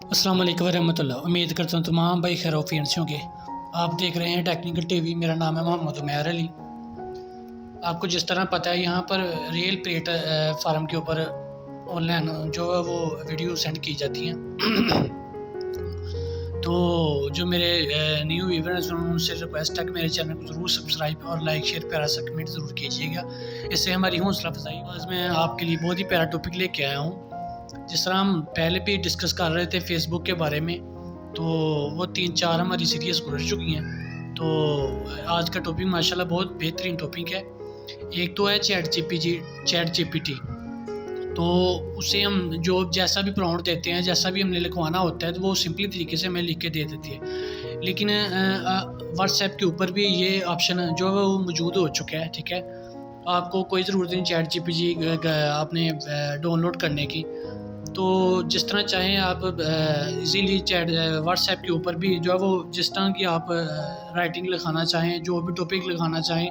अस्सलाम वालेकुम रहमतुल्लाह। उम्मीद करता हूँ तमाम भाई खैर ऑफियंस होंगे। आप देख रहे हैं टेक्निकल टीवी। मेरा नाम है मोहम्मद उमैर अली। आपको जिस तरह पता है यहाँ पर रियल प्लेट फार्म के ऊपर ऑनलाइन जो है वो वीडियो सेंड की जाती हैं। तो जो मेरे न्यू व्यूअर्स हैं उनसे रिक्वेस्ट है कि मेरे चैनल को ज़रूर सब्सक्राइब और लाइक शेयर प्यारा सा कमेंट ज़रूर कीजिएगा। इससे हमारी हौसला अफजाई। आज मैं आपके लिए बहुत ही प्यारा टॉपिक लेके आया हूँ। जिस तरह हम पहले भी डिस्कस कर रहे थे फेसबुक के बारे में, तो वो 3-4 हमारी सीरीज़ गुजर चुकी हैं। तो आज का टॉपिक माशाल्लाह बहुत बेहतरीन टॉपिक है। एक तो है चैट जीपीटी। तो उसे हम जो जैसा भी प्रॉम्प्ट देते हैं, जैसा भी हमने लिखवाना होता है, तो वो सिंपली तरीके से हमें लिख के दे देती है। लेकिन व्हाट्सएप के ऊपर भी ये ऑप्शन जो है वो मौजूद हो चुका है। ठीक है, आपको कोई ज़रूरत नहीं चैट जीपीटी आपने डाउनलोड करने की। तो जिस तरह चाहें आप इजीली चैट व्हाट्सएप के ऊपर भी जो है वो जिस तरह की आप राइटिंग लिखाना चाहें, जो भी टॉपिक लिखाना चाहें,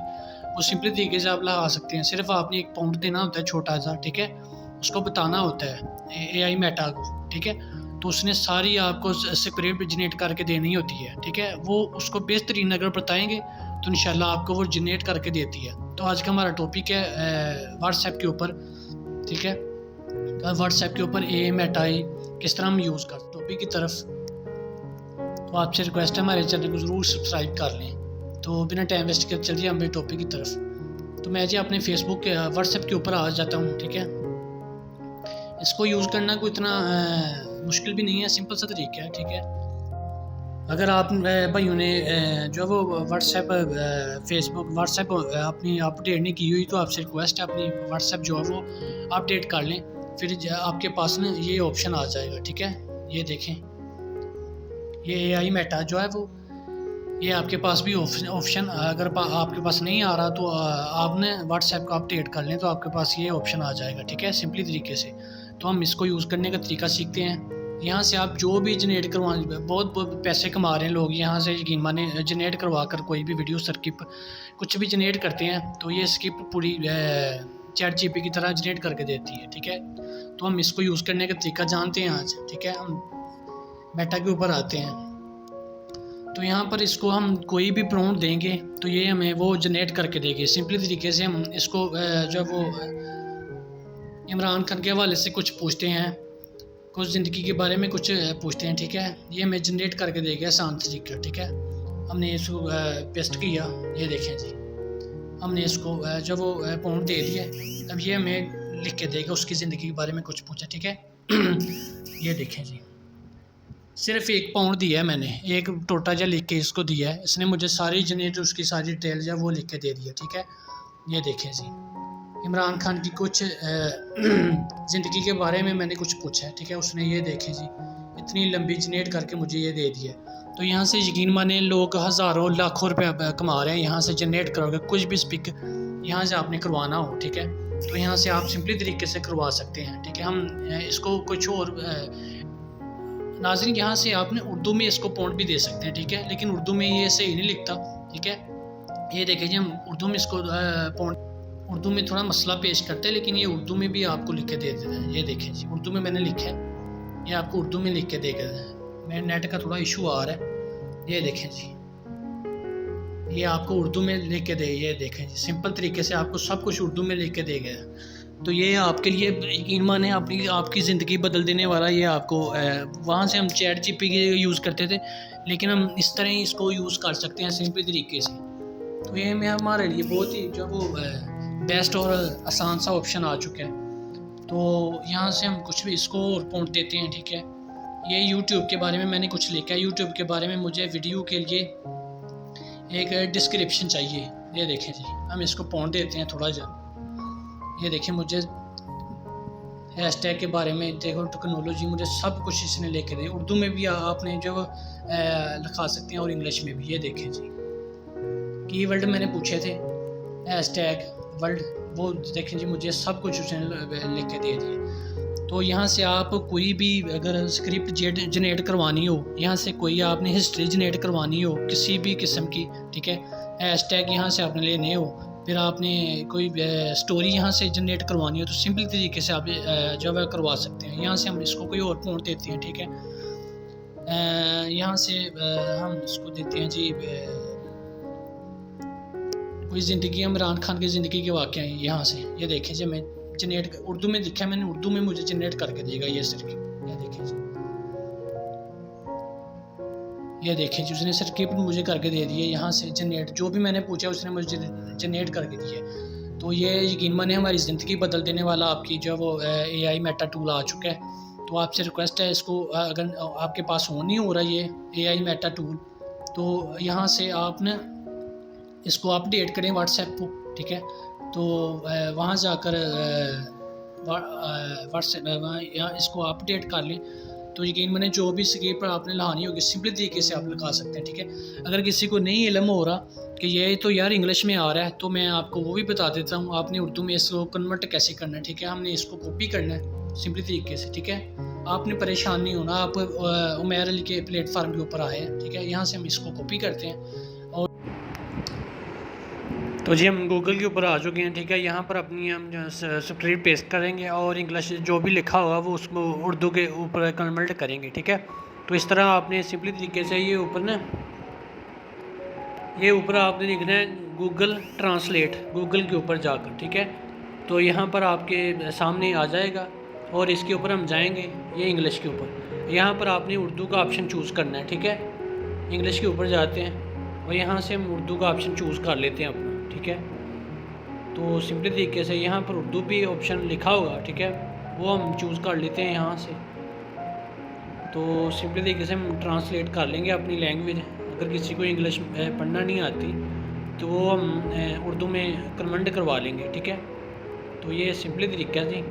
वो सिंपली तरीके से आप लगा सकते हैं। सिर्फ आपने एक प्रॉम्प्ट देना होता है छोटा सा, ठीक है, उसको बताना होता है एआई मेटा को, ठीक है। तो उसने सारी आपको स्क्रिप्ट जनरेट करके देनी होती है, ठीक है। वो उसको बेहतरीन अगर बताएंगे तो इंशाल्लाह आपको वो जनरेट करके देती है। तो आज का हमारा टॉपिक है व्हाट्सएप के ऊपर, ठीक है। व्हाट्सएप के ऊपर एआई मेटा किस तरह हम यूज़ कर टॉपिक की तरफ। तो आपसे रिक्वेस्ट है हमारे चैनल को ज़रूर सब्सक्राइब कर लें। तो बिना टाइम वेस्ट कर चलिए हम टॉपिक की तरफ। तो मैं जी अपने फेसबुक के व्हाट्सएप के ऊपर आ जाता हूँ, ठीक है। इसको यूज़ करना कोई इतना मुश्किल भी नहीं है, सिंपल सा तरीका है, ठीक है। अगर आप भाइयों ने जो वो व्हाट्सएप व्हाट्सएप अपनी अपडेट नहीं की हुई, तो आपसे रिक्वेस्ट है अपनी व्हाट्सएप जो है वो अपडेट कर लें। फिर आपके पास ना ये ऑप्शन आ जाएगा, ठीक है। ये देखें, ये एआई मेटा जो है वो ये आपके पास भी ऑप्शन अगर आपके पास नहीं आ रहा तो आपने व्हाट्सएप को अपडेट कर लें तो आपके पास ये ऑप्शन आ जाएगा, ठीक है, सिंपली तरीके से। तो हम इसको यूज़ करने का तरीका सीखते हैं। यहाँ से आप जो भी जनरेट करवा, बहुत पैसे कमा रहे हैं लोग यहाँ से, यकीन माने जनरेट करवा कर कोई भी वीडियो स्किप कुछ भी जनरेट करते हैं तो ये स्किप पूरी चैट जीपीटी की तरह जनरेट करके देती है, ठीक है। तो हम इसको यूज़ करने का तरीका जानते हैं आज, ठीक है। हम मेटा के ऊपर आते हैं। तो यहाँ पर इसको हम कोई भी प्रॉम्प्ट देंगे तो ये हमें वो जनरेट करके देगी सिंपली तरीके से। हम इसको जो वो इमरान खान के हवाले से कुछ पूछते हैं, कुछ ज़िंदगी के बारे में कुछ पूछते हैं, ठीक है। ये हमें जनरेट करके देगा आसान तरीका, ठीक है। हमने इसको पेस्ट किया, ये देखें जी, हमने इसको जो वो प्रॉम्प्ट दे दिया। अब ये हमें लिख के देगा उसकी ज़िंदगी के बारे में कुछ पूछा, ठीक है। ये देखें जी, सिर्फ एक पाउंड दिया है मैंने, एक टोटा जा लिख के इसको दिया है, इसने मुझे सारी जनरेट उसकी सारी डिटेल जो वो लिख के दे दिया, ठीक है। ये देखें जी, इमरान खान की कुछ ज़िंदगी के बारे में मैंने कुछ पूछा है, ठीक है। उसने ये देखें जी इतनी लंबी जनरेट करके मुझे ये दे दिया। तो यहाँ से यकीन माने लोग हज़ारों लाखों रुपये कमा रहे हैं यहाँ से जनरेट करोगे कुछ भी स्पीक यहाँ से आपने करवाना हो, ठीक है। तो यहाँ से आप सिंपली तरीके से करवा सकते हैं, ठीक है। हम इसको कुछ और नाज़रीन यहाँ से आपने उर्दू में इसको पॉइंट भी दे सकते हैं, ठीक है। लेकिन उर्दू में ये सही नहीं लिखता, ठीक है। ये देखिए जी, हम उर्दू में इसको पॉइंट उर्दू में थोड़ा मसला पेश करते हैं, लेकिन ये उर्दू में भी आपको लिख के दे देते हैं। ये देखें जी, उर्दू में मैंने लिखा है, ये आपको उर्दू में लिख के देगा। मेरे नेट का थोड़ा इशू आ रहा है। ये देखें जी, ये आपको उर्दू में लिख के दे, ये देखें जी, सिंपल तरीके से आपको सब कुछ उर्दू में लिख के देगा। तो ये आपके लिए यकीन माने आपकी ज़िंदगी बदल देने वाला। ये आपको वहाँ से हम चैट जीपीटी यूज़ करते थे, लेकिन हम इस तरह ही इसको यूज़ कर सकते हैं सिंपल तरीके से। तो ये हमारे लिए बहुत ही जो वो बेस्ट और आसान सा ऑप्शन आ चुका है। तो यहाँ से हम कुछ भी इसको और पॉइंट देते हैं, ठीक है। ये यूट्यूब के बारे में मैंने कुछ लिखा है। यूट्यूब के बारे में मुझे वीडियो के लिए एक डिस्क्रिप्शन चाहिए, ये देखें जी, हम इसको पॉइंट देते हैं थोड़ा जा। ये देखिए, मुझे हैशटैग के बारे में देखो, टेक्नोलॉजी, मुझे सब कुछ इसने लेके दी। उर्दू में भी आपने जो लिखा सकते हैं और इंग्लिश में भी। ये देखें जी, कीवर्ड मैंने पूछे थे, हैशटैग वर्ल्ड, वो देखें जी, मुझे सब कुछ उसने लिख के दे दिए। तो यहाँ से आप कोई भी अगर स्क्रिप्ट जनरेट करवानी हो, यहाँ से कोई आपने हिस्ट्री जनरेट करवानी हो किसी भी किस्म की, ठीक है, हैशटैग यहाँ से आपने लेने हो, फिर आपने कोई स्टोरी यहाँ से जनरेट करवानी हो तो सिंपल तरीके से आप जो है करवा सकते हैं। यहाँ से हम इसको कोई और पॉइंट देते हैं, ठीक है। यहाँ से हम इसको देते हैं जी कोई ज़िंदगी, इमरान खान की ज़िंदगी के वाक़या हैं यहाँ से। ये देखें जी, मैं जनरेट उर्दू में लिखा है मैंने, उर्दू में मुझे जनरेट करके देगा ये सर्किट। ये देखें जी, ये देखें जी, उसने सर्किट मुझे करके दे दिए यहाँ से जनरेट। जो भी मैंने पूछा उसने मुझे जनरेट करके दिए। तो ये यकीन माने हमारी ज़िंदगी बदल देने वाला आपकी जो वो AI मेटा टूल आ चुका है। तो आपसे रिक्वेस्ट है, इसको अगर आपके पास ऑन नहीं हो रहा ये AI मेटा टूल, तो यहाँ से आप ना इसको अपडेट करें व्हाट्सएप को, ठीक है। तो वहाँ जाकर व्हाट्सएप वहाँ यहाँ इसको अपडेट कर लें। तो यकीन माने जो भी स्क्रीन पर आपने लगानी होगी सिंपल तरीके से आप लगा सकते हैं, ठीक है। अगर किसी को नहीं इल्म हो रहा कि ये तो यार इंग्लिश में आ रहा है, तो मैं आपको वो भी बता देता हूँ। आपने उर्दू में इसको कन्वर्ट कैसे करना है, ठीक है। हमने इसको कॉपी करना है सिंपल तरीके से, ठीक है। आपने परेशान नहीं होना। आप उमैर अली के प्लेटफार्म के ऊपर आए हैं, ठीक है। यहाँ से हम इसको कॉपी करते हैं और तो जी हम गूगल के ऊपर आ चुके हैं, ठीक है। यहाँ पर अपनी हम स्क्रिप्ट पेस्ट करेंगे और इंग्लिश जो भी लिखा होगा वो उसको उर्दू के ऊपर कन्वर्ट करेंगे, ठीक है। तो इस तरह आपने सिंपली तरीके से ये ऊपर ना, ये ऊपर आपने लिखना है गूगल ट्रांसलेट, गूगल के ऊपर जाकर, ठीक है। तो यहाँ पर आपके सामने आ जाएगा और इसके ऊपर हम जाएंगे, ये इंग्लिश के ऊपर। यहाँ पर आपने उर्दू का ऑप्शन चूज़ करना है, ठीक है। इंग्लिश के ऊपर जाते हैं और यहाँ से हम उर्दू का ऑप्शन चूज़ कर लेते हैं अपना, ठीक है। तो सिंपली तरीके से यहाँ पर उर्दू भी ऑप्शन लिखा होगा, ठीक है, वो हम चूज़ कर लेते हैं यहाँ से। तो सिंपली तरीके से हम ट्रांसलेट कर लेंगे अपनी लैंग्वेज। अगर किसी को इंग्लिश पढ़ना नहीं आती तो वो हम उर्दू में कन्वर्ट करवा लेंगे, ठीक है। तो ये सिंपली तरीका जी।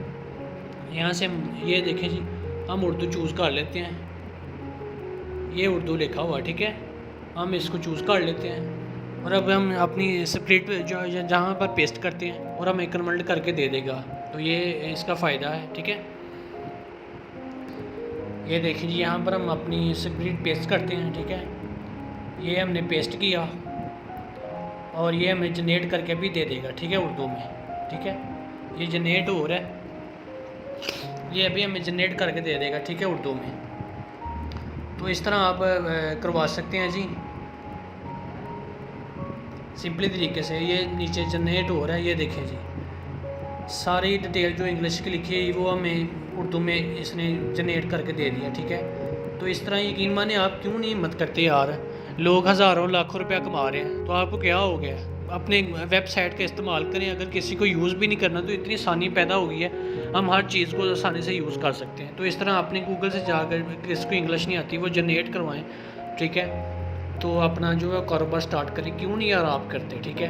यहाँ से हम ये देखें जी, हम उर्दू चूज़ कर लेते हैं, ये उर्दू लिखा हुआ, ठीक है। हम इसको चूज़ कर लेते हैं और अब हम अपनी स्क्रिप्ट जो जहाँ पर पेस्ट करते हैं और हमें कन्वर्ट करके दे देगा। तो ये इसका फ़ायदा है, ठीक है। ये देखिए जी, यहाँ पर हम अपनी स्क्रिप्ट पेस्ट करते हैं, ठीक है। ये हमने पेस्ट किया और ये हमें जनरेट करके भी दे देगा, ठीक है, उर्दू में, ठीक है। ये जनरेट हो रहा है, ये अभी हमें जनरेट करके दे देगा, ठीक है, उर्दू में। तो इस तरह आप करवा सकते हैं जी सिंपली तरीके से। ये नीचे जनरेट हो रहा है, ये देखें जी, सारी डिटेल जो इंग्लिश की लिखी है वो हमें उर्दू में इसने जनरेट करके दे दिया, ठीक है। तो इस तरह यकीन माने आप क्यों नहीं हिम्मत करते यार, लोग हज़ारों लाखों रुपया कमा रहे हैं, तो आपको क्या हो गया। अपने वेबसाइट का इस्तेमाल करें। अगर किसी को यूज़ भी नहीं करना तो इतनी आसानी पैदा हो गई है, हम हर चीज़ को आसानी से यूज़ कर सकते हैं। तो इस तरह अपने गूगल से जाकर किसी को इंग्लिश नहीं आती वो जनरेट करवाएं, ठीक है। तो अपना जो है कारोबार स्टार्ट करें, क्यों नहीं यार आप करते, ठीक है।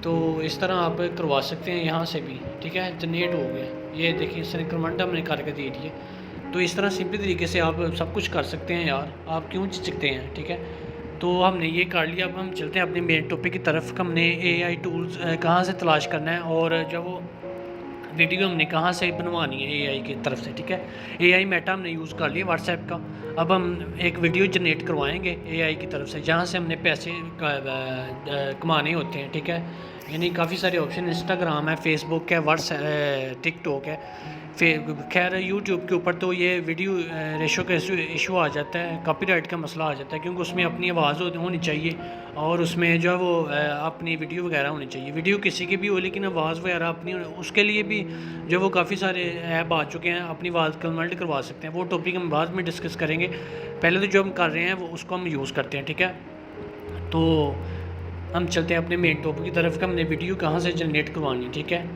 तो इस तरह आप करवा सकते हैं यहाँ से भी, ठीक है। जनरेट हो गया, ये देखिए इसने कन्वर्ट हमने करके दे दिए। तो इस तरह सिंपल तरीके से आप सब कुछ कर सकते हैं यार, आप क्यों झिझकते हैं, ठीक है। तो हमने ये कर लिया। अब हम चलते हैं अपने मेन टॉपिक की तरफ। हमने AI टूल्स कहाँ से तलाश करना है और जब वो वीडियो हमने कहाँ से बनवानी है AI की तरफ से, ठीक है। AI मेटा हमने यूज़ कर लिया व्हाट्सएप का। अब हम एक वीडियो जनरेट करवाएंगे AI की तरफ से, जहाँ से हमने पैसे कमाने होते हैं, ठीक है। यानी काफ़ी सारे ऑप्शन, इंस्टाग्राम है, फेसबुक है, व्हाट्सएप, टिकटॉक है, खैर यूट्यूब के ऊपर तो ये वीडियो रेशो का इशू आ जाता है, कॉपीराइट का मसला आ जाता है, क्योंकि उसमें अपनी आवाज़ होनी चाहिए और उसमें जो है वो अपनी वीडियो वगैरह होनी चाहिए। वीडियो किसी की भी हो लेकिन आवाज़ वगैरह अपनी, उसके लिए भी जो वो काफ़ी सारे ऐप आ चुके हैं, अपनी आवाज़ कन्वर्ट करवा सकते हैं। वो टॉपिक हम बाद में डिस्कस करेंगे। पहले तो जो हम कर रहे हैं वो उसको हम यूज़ करते हैं, ठीक है। तो हम चलते हैं अपने मेन टॉपिक की तरफ कि हमने वीडियो कहाँ से जनरेट करवानी, ठीक है।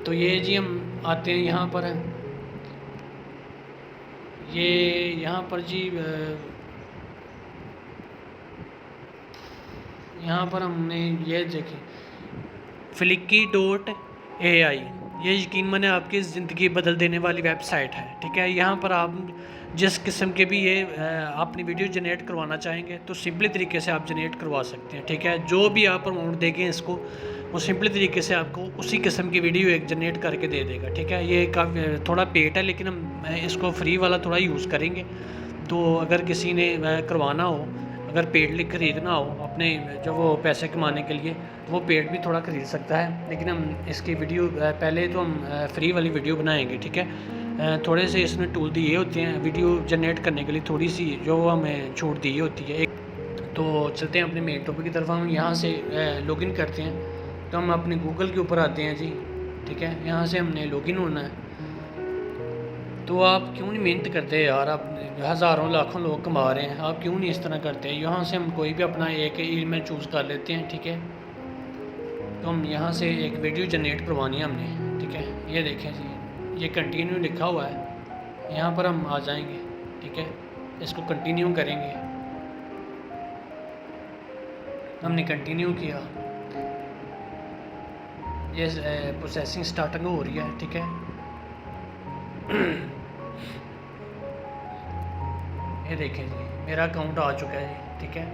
तो ये जी हम आते हैं यहाँ पर, ये यहाँ पर जी यहाँ पर हमने ये देखी Flicky.ai, ये यकीन माने आपकी ज़िंदगी बदल देने वाली वेबसाइट है, ठीक है। यहाँ पर आप जिस किस्म के भी ये अपनी वीडियो जनरेट करवाना चाहेंगे तो सिंपली तरीके से आप जनरेट करवा सकते हैं, ठीक है। जो भी आप अमाउंट देंगे इसको, वो सिंपली तरीके से आपको उसी किस्म की वीडियो एक जनरेट करके दे देगा, ठीक है। ये काफ़ी थोड़ा पेड है लेकिन हम इसको फ्री वाला थोड़ा यूज़ करेंगे। तो अगर किसी ने करवाना हो, अगर पेड ख़रीदना हो अपने जो वो पैसे कमाने के लिए, तो वो पेड भी थोड़ा ख़रीद सकता है। लेकिन हम इसकी वीडियो पहले तो हम फ्री वाली वीडियो बनाएंगे, ठीक है। थोड़े से इसने टूल दिए होते हैं वीडियो जनरेट करने के लिए, थोड़ी सी जो हमें छूट दी होती है। तो चलते हैं अपने मेन टॉपिक की तरफ। हम यहाँ से लॉगिन करते हैं, तो हम अपने गूगल के ऊपर आते हैं जी, ठीक है। यहाँ से हमने लॉगिन होना है। तो आप क्यों नहीं मेहनत करते यार, आप हज़ारों लाखों लोग कमा रहे हैं, आप क्यों नहीं इस तरह करते? यहाँ से हम कोई भी अपना एक ईमेल चूज़ कर लेते हैं, ठीक है। तो हम यहाँ से एक वीडियो जनरेट करवानी है हमने, ठीक है। ये देखें जी, ये कंटिन्यू लिखा हुआ है, यहाँ पर हम आ जाएंगे, ठीक है। इसको कंटिन्यू करेंगे, हमने कंटिन्यू किया, ये प्रोसेसिंग स्टार्टिंग हो रही है, ठीक है। ये देखें जी, मेरा अकाउंट आ चुका है जी, ठीक है।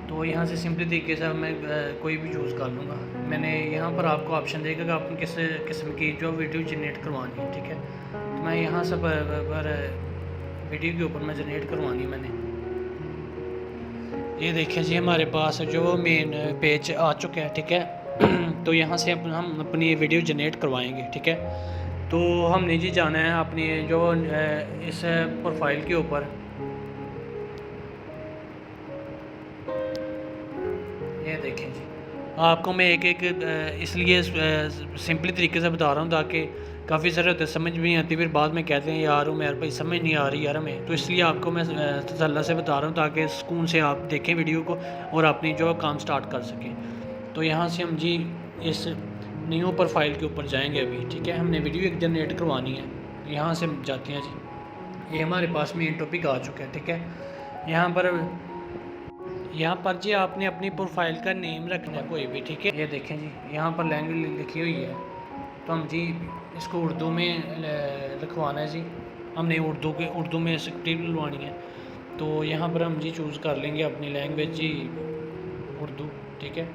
तो यहाँ से सिंपली तरीके से मैं कोई भी चूज़ कर लूँगा। मैंने यहाँ पर आपको ऑप्शन देगा कि आपने किस किस्म की जो वीडियो जनरेट करवानी है, ठीक है। तो मैं यहाँ से पर वीडियो के ऊपर मैं जनरेट करवानी मैंने। ये देखें जी, हमारे पास जो मेन पेज आ चुका है, ठीक है। तो यहाँ से हम अपनी वीडियो जनरेट करवाएंगे, ठीक है। तो हमने जी जाना है अपनी जो इस प्रोफाइल के ऊपर, ये देखें जी। आपको मैं एक एक इसलिए सिंपली तरीके से बता रहा हूँ ताकि काफ़ी सारे होते समझ भी नहीं आती, फिर बाद में कहते हैं यार मेरे भाई समझ नहीं आ रही यार हमें। तो इसलिए आपको मैं तसल्ला से बता रहा हूँ ताकि सुकून से आप देखें वीडियो को और अपनी जो काम स्टार्ट कर सकें। तो यहाँ से हम जी इस न्यू प्रोफाइल के ऊपर जाएंगे अभी, ठीक है। हमने वीडियो एक जनरेट करवानी है, यहाँ से जाते हैं जी। ये हमारे पास मेन टॉपिक आ चुका है, ठीक है। यहाँ पर जी आपने अपनी प्रोफाइल का नेम रखना है कोई भी, ठीक है। ये देखें जी, यहाँ पर लैंग्वेज लिखी हुई है, तो हम जी इसको उर्दू में लिखवाना है जी। हमने उर्दू में स्क्रिप्ट लिखवानी है, तो यहाँ पर हम जी चूज़ कर लेंगे अपनी लैंग्वेज जी उर्दू, ठीक है।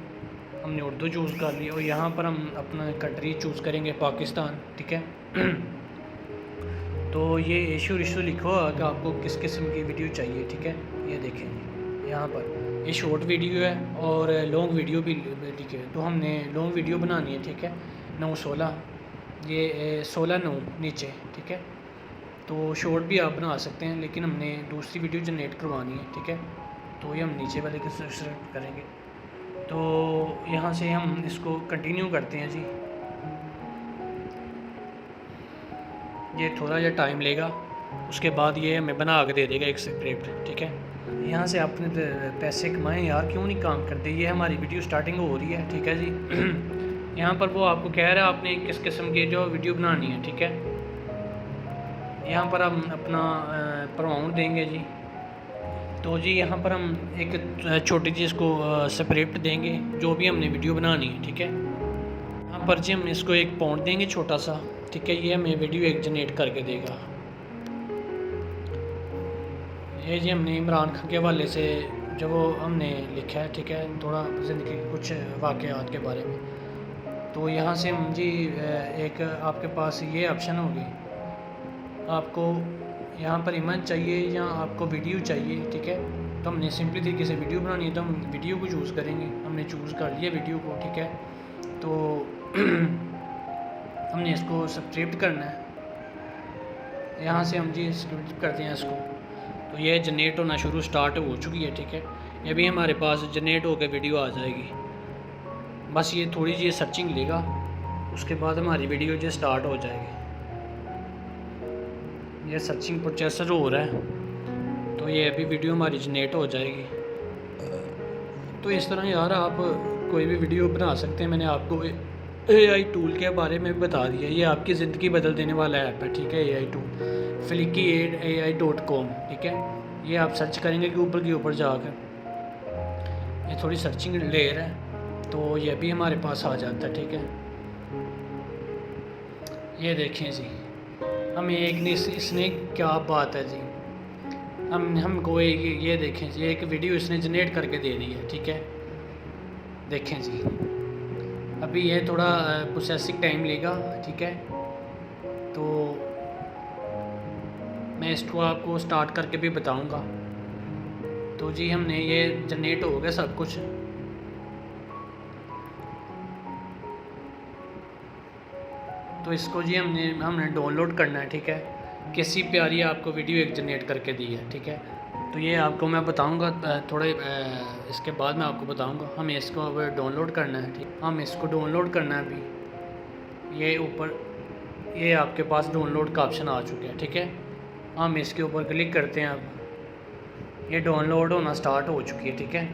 हमने उर्दू चूज़ कर ली और यहाँ पर हम अपना कंट्री चूज़ करेंगे पाकिस्तान, ठीक है। तो ये इशू लिखो कि आपको किस किस्म की वीडियो चाहिए, ठीक है। ये देखें जी, यहाँ पर ये शॉर्ट वीडियो है और लॉन्ग वीडियो भी लिखे है। तो हमने लॉन्ग वीडियो बनानी है, ठीक है। 9/16, ये 16/9 नीचे, ठीक है। तो शॉर्ट भी आप बना सकते हैं, लेकिन हमने दूसरी वीडियो जनरेट करवानी है, ठीक है। तो ये हम नीचे वाले को सेलेक्ट करेंगे। तो यहाँ से हम इसको कंटिन्यू करते हैं जी। ये थोड़ा जा टाइम लेगा, उसके बाद ये हमें बना के दे देगा एक स्क्रिप्ट, ठीक है। यहाँ से आपने पैसे कमाएं यार, क्यों नहीं काम करते। ये हमारी वीडियो स्टार्टिंग हो रही है, ठीक है जी। यहाँ पर वो आपको कह रहा है आपने किस किस्म की जो वीडियो बनानी है, ठीक है। यहाँ पर हम अपना प्रमाउंट देंगे जी। तो जी यहाँ पर हम एक छोटी चीज़ को स्क्रिप्ट देंगे जो भी हमने वीडियो बनानी है, ठीक है। यहाँ पर जी हम इसको एक पाउंड देंगे छोटा सा, ठीक है। ये हमें वीडियो एक जनरेट करके देगा। ये जी हमने इमरान खान के हवाले से जो वो हमने लिखा है, ठीक है, थोड़ा ज़िंदगी के कुछ वाक़यात के बारे में। तो यहाँ से हम जी एक आपके पास ये ऑप्शन होगी, आपको यहाँ पर इमेज चाहिए या आपको वीडियो चाहिए, ठीक है। तो हमने सिंपली तरीके से वीडियो बनानी है, तो हम वीडियो को चूज़ करेंगे। हमने चूज़ कर लिया वीडियो को, ठीक है। तो हमने इसको स्क्रिप्ट करना है, यहाँ से हम जी स्क्रिप्ट करते हैं इसको। तो ये जनरेट होना स्टार्ट हो चुकी है, ठीक है। ये भी हमारे पास जनरेट होकर वीडियो आ जाएगी। बस ये थोड़ी जी सर्चिंग लेगा, उसके बाद हमारी वीडियो जो स्टार्ट हो जाएगी। ये सर्चिंग प्रोसेसर हो रहा है, तो ये अभी वीडियो हमारी जनरेट हो जाएगी। तो इस तरह यार आप कोई भी वीडियो बना सकते हैं। मैंने आपको AI टूल के बारे में बता दिया, ये आपकी ज़िंदगी बदल देने वाला ऐप है, ठीक है। AI टूल flicky.ai.com, ठीक है। ये आप सर्च करेंगे गूगल के ऊपर जाकर, ये थोड़ी सर्चिंग लेयर है, तो ये भी हमारे पास आ जाता है, ठीक है। ये देखें जी, हमें एक इसने क्या बात है जी, हमको ये देखें जी, एक वीडियो इसने जनरेट करके दे दी है, ठीक है। देखें जी, अभी ये थोड़ा प्रोसेसिंग टाइम लेगा, ठीक है। तो मैं इसको आपको स्टार्ट करके भी बताऊंगा। तो जी हमने ये जनरेट हो गया सब कुछ। तो इसको जी हमने डाउनलोड करना है, ठीक है। कैसी प्यारी आपको वीडियो एक जनरेट करके दी है, ठीक है। तो ये आपको मैं बताऊंगा थोड़े इसके बाद मैं आपको बताऊंगा। हमें इसको अब डाउनलोड करना है, ठीक। हम इसको डाउनलोड करना है अभी। ये ऊपर ये आपके पास डाउनलोड का ऑप्शन आ चुका है, ठीक है। हम इसके ऊपर क्लिक करते हैं। अब ये डाउनलोड होना स्टार्ट हो चुकी है, ठीक है।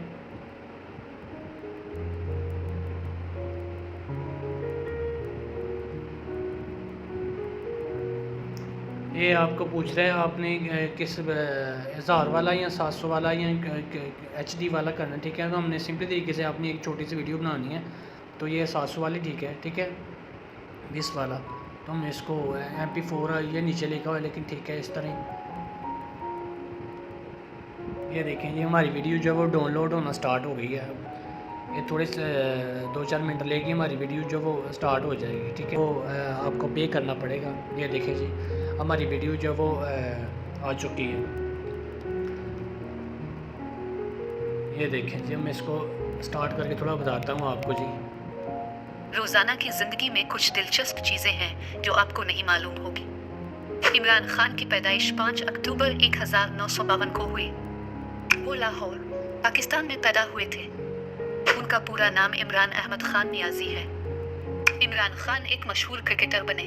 ये आपको पूछ रहा है आपने किस 1000 वाला या 700 वाला या HD वाला करना है, ठीक है। तो हमने सिंपल तरीके से अपनी एक छोटी सी वीडियो बनानी है, तो ये 700 वाली ठीक है, ठीक है। 20 वाला तो हमने इसको MP4 ये नीचे लिखा हुआ है, लेकिन ठीक है इस तरह। ये देखें, ये हमारी वीडियो जो है वो डाउनलोड होना स्टार्ट हो गई है। ये थोड़े से 2-4 मिनट लेगी, हमारी वीडियो जो वो स्टार्ट हो जाएगी, ठीक है। वो आपको पे करना पड़ेगा। ये देखें जी, हमारी वीडियो जो वो आ चुकी है। ये देखें जी, मैं इसको स्टार्ट करके थोड़ा बताता हूँ आपको जी। रोजाना की जिंदगी में कुछ दिलचस्प चीजें हैं जो आपको नहीं मालूम होगी। इमरान खान की पैदाइश 5 अक्टूबर 1952 को हुई। वो लाहौर, पाकिस्तान में पैदा हुए थे। उनका पूरा नाम इमरान अहमद खान नियाजी है। इमरान खान एक मशहूर क्रिकेटर बने।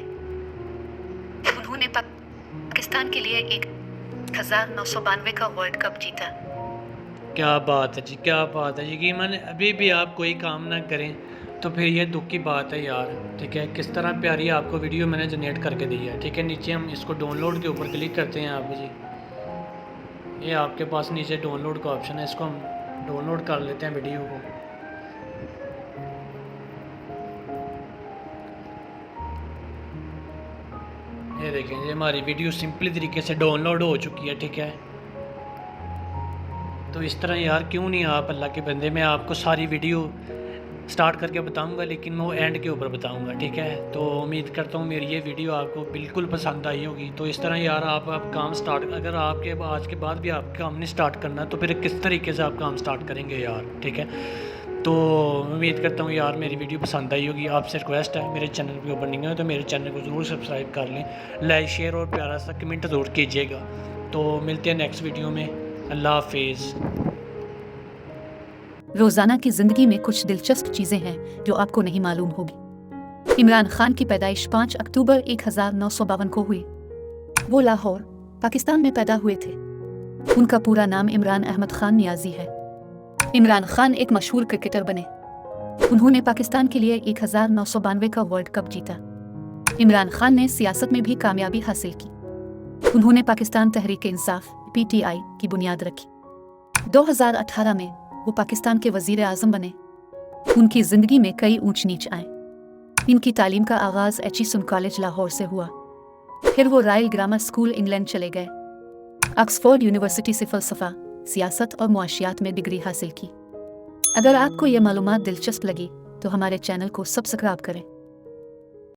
उन्होंने पाकिस्तान के लिए 1992 का वर्ल्ड कप जीता। क्या बात है जी, क्या बात है। यकीनन अभी भी आप कोई काम ना करें तो फिर ये दुख की बात है यार, ठीक है। किस तरह प्यारी आपको वीडियो मैंने जनरेट करके दी है, ठीक है। नीचे हम इसको डाउनलोड के ऊपर क्लिक करते हैं आप जी। ये आपके पास नीचे डाउनलोड का ऑप्शन है, इसको हम डाउनलोड कर लेते हैं वीडियो को। ये देखें, ये हमारी वीडियो सिंपली तरीके से डाउनलोड हो चुकी है, ठीक है। तो इस तरह यार क्यों नहीं आप अल्लाह के बंदे, मैं आपको सारी वीडियो स्टार्ट करके बताऊंगा, लेकिन वो एंड के ऊपर बताऊंगा, ठीक है। तो उम्मीद करता हूँ मेरी ये वीडियो आपको बिल्कुल पसंद आई होगी। तो इस तरह यार आप काम स्टार्ट, अगर आपके आज के बाद भी आप काम नहीं स्टार्ट करना तो फिर किस तरीके से आप काम स्टार्ट करेंगे यार, ठीक है। तो उम्मीद करता हूँ यार मेरी वीडियो पसंद आई होगी। आपसे रिक्वेस्ट है, मेरे चैनल के ऊपर नहीं है तो मेरे चैनल को ज़रूर सब्सक्राइब कर लें, लाइक शेयर और प्यारा सा कमेंट ज़रूर कीजिएगा। तो मिलते हैं नेक्स्ट वीडियो में। अल्लाह हाफिज़। रोजाना की जिंदगी में कुछ दिलचस्प चीजें हैं जो आपको नहीं मालूम होगी। इमरान खान की पैदाइश 5 अक्टूबर 1952 को हुई। वो लाहौर, पाकिस्तान में पैदा हुए थे। उनका पूरा नाम इमरान अहमद खान नियाजी है। इमरान खान एक मशहूर क्रिकेटर बने। उन्होंने पाकिस्तान के लिए 1992 का वर्ल्ड कप जीता। इमरान खान ने सियासत में भी कामयाबी हासिल की। उन्होंने पाकिस्तान तहरीक-ए-इंसाफ PTI की बुनियाद रखी। 2018 में वो पाकिस्तान के वजीर आजम बने। उनकी जिंदगी में कई ऊंच नीच आए। इनकी तालीम का आगाज एचिसन कॉलेज लाहौर से हुआ। फिर वो रॉयल ग्रामर स्कूल इंग्लैंड चले गए। ऑक्सफोर्ड यूनिवर्सिटी से फ़लसफ़ा, सियासत और मुआशियात में डिग्री हासिल की। अगर आपको ये मालूमात दिलचस्प लगी तो हमारे चैनल को सब्सक्राइब करें।